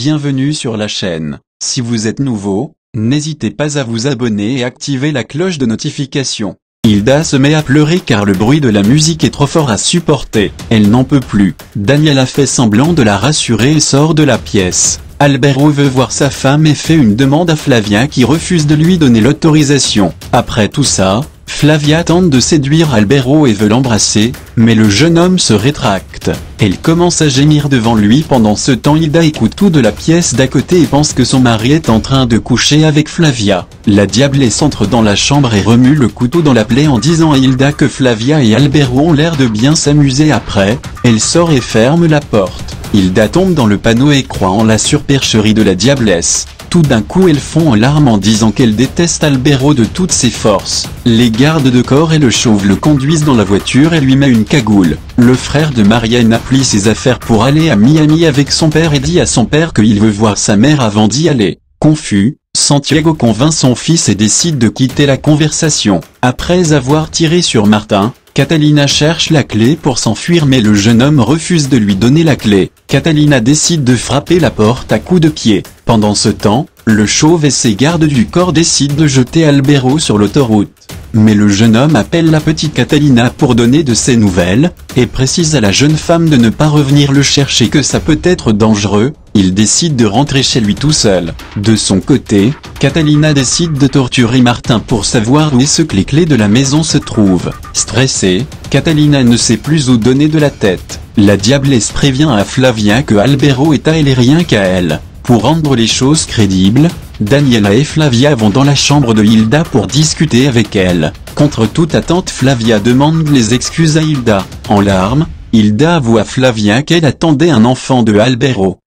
bienvenue sur la chaîne. Si vous êtes nouveau, n'hésitez pas à vous abonner et activer la cloche de notification. Hilda se met à pleurer car le bruit de la musique est trop fort à supporter. Elle n'en peut plus. Daniel a fait semblant de la rassurer et sort de la pièce. Alberto veut voir sa femme et fait une demande à Flavia qui refuse de lui donner l'autorisation. Après tout ça, Flavia tente de séduire Alberto et veut l'embrasser, mais le jeune homme se rétracte. Elle commence à gémir devant lui. Pendant ce temps, Hilda écoute tout de la pièce d'à côté et pense que son mari est en train de coucher avec Flavia. La diablesse entre dans la chambre et remue le couteau dans la plaie en disant à Hilda que Flavia et Alberto ont l'air de bien s'amuser. Après, elle sort et ferme la porte. Hilda tombe dans le panneau et croit en la supercherie de la diablesse. Tout d'un coup elle fond en larmes en disant qu'elle déteste Alberto de toutes ses forces. Les gardes de corps et le chauve le conduisent dans la voiture et lui met une cagoule. Le frère de Mariana plie ses affaires pour aller à Miami avec son père et dit à son père qu'il veut voir sa mère avant d'y aller. Confus, Santiago convainc son fils et décide de quitter la conversation. Après avoir tiré sur Martin, Catalina cherche la clé pour s'enfuir mais le jeune homme refuse de lui donner la clé. Catalina décide de frapper la porte à coups de pied. Pendant ce temps, le chauve et ses gardes du corps décident de jeter Alberto sur l'autoroute. Mais le jeune homme appelle la petite Catalina pour donner de ses nouvelles, et précise à la jeune femme de ne pas revenir le chercher que ça peut être dangereux. Il décide de rentrer chez lui tout seul. De son côté, Catalina décide de torturer Martin pour savoir où est-ce que les clés de la maison se trouvent. Stressée, Catalina ne sait plus où donner de la tête. La diablesse prévient à Flavia que Alberto est à elle et rien qu'à elle. Pour rendre les choses crédibles, Daniela et Flavia vont dans la chambre de Hilda pour discuter avec elle. Contre toute attente, Flavia demande les excuses à Hilda. En larmes, Hilda avoue à Flavia qu'elle attendait un enfant de Alberto.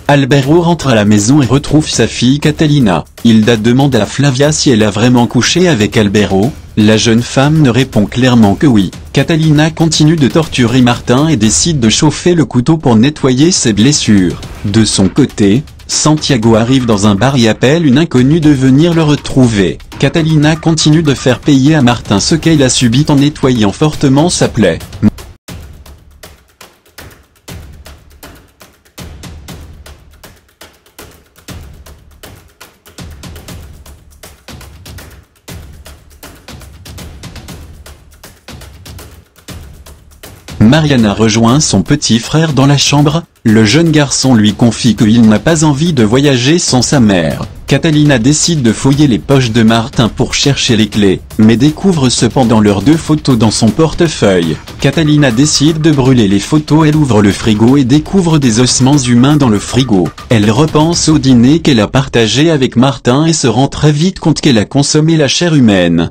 Alberto rentre à la maison et retrouve sa fille Catalina. Hilda demande à Flavia si elle a vraiment couché avec Alberto. La jeune femme ne répond clairement que oui. Catalina continue de torturer Martin et décide de chauffer le couteau pour nettoyer ses blessures. De son côté, Santiago arrive dans un bar et appelle une inconnue de venir le retrouver. Catalina continue de faire payer à Martin ce qu'elle a subi en nettoyant fortement sa plaie. Mariana rejoint son petit frère dans la chambre. Le jeune garçon lui confie qu'il n'a pas envie de voyager sans sa mère. Catalina décide de fouiller les poches de Martin pour chercher les clés, mais découvre cependant leurs 2 photos dans son portefeuille. Catalina décide de brûler les photos. Elle ouvre le frigo et découvre des ossements humains dans le frigo. Elle repense au dîner qu'elle a partagé avec Martin et se rend très vite compte qu'elle a consommé la chair humaine.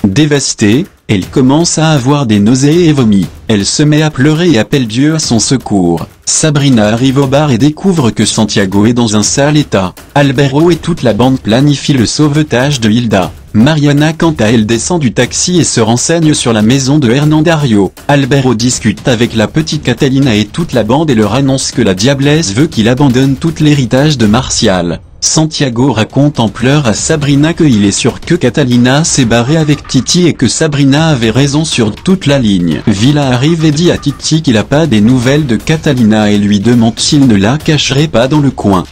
Dévastée, elle commence à avoir des nausées et vomis. Elle se met à pleurer et appelle Dieu à son secours. Sabrina arrive au bar et découvre que Santiago est dans un sale état. Alberto et toute la bande planifient le sauvetage de Hilda. Mariana quant à elle descend du taxi et se renseigne sur la maison de Hernandario. Alberto discute avec la petite Catalina et toute la bande et leur annonce que la diablesse veut qu'il abandonne tout l'héritage de Martial. Santiago raconte en pleurs à Sabrina qu'il est sûr que Catalina s'est barrée avec Titi et que Sabrina avait raison sur toute la ligne. Villa arrive et dit à Titi qu'il n'a pas des nouvelles de Catalina et lui demande s'il ne la cacherait pas dans le coin.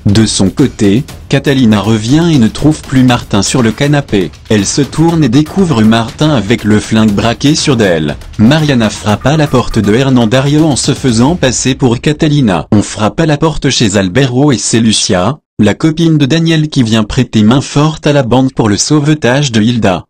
De son côté, Catalina revient et ne trouve plus Martin sur le canapé. Elle se tourne et découvre Martin avec le flingue braqué sur d'elle. Mariana frappe à la porte de Hernandario en se faisant passer pour Catalina. On frappe à la porte chez Alberto et c'est Lucia, la copine de Daniel qui vient prêter main forte à la bande pour le sauvetage de Hilda.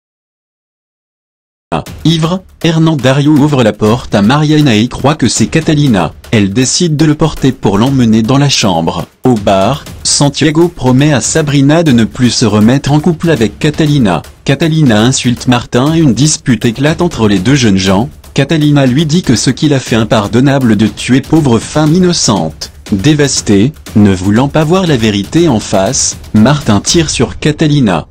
Ivre, Hernandario ouvre la porte à Mariana et croit que c'est Catalina. Elle décide de le porter pour l'emmener dans la chambre. Au bar, Santiago promet à Sabrina de ne plus se remettre en couple avec Catalina. Catalina insulte Martin et une dispute éclate entre les 2 jeunes gens. Catalina lui dit que ce qu'il a fait impardonnable de tuer pauvre femme innocente. Dévasté, ne voulant pas voir la vérité en face, Martin tire sur Catalina.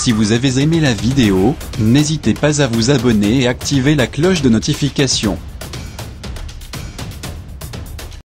Si vous avez aimé la vidéo, n'hésitez pas à vous abonner et activer la cloche de notification.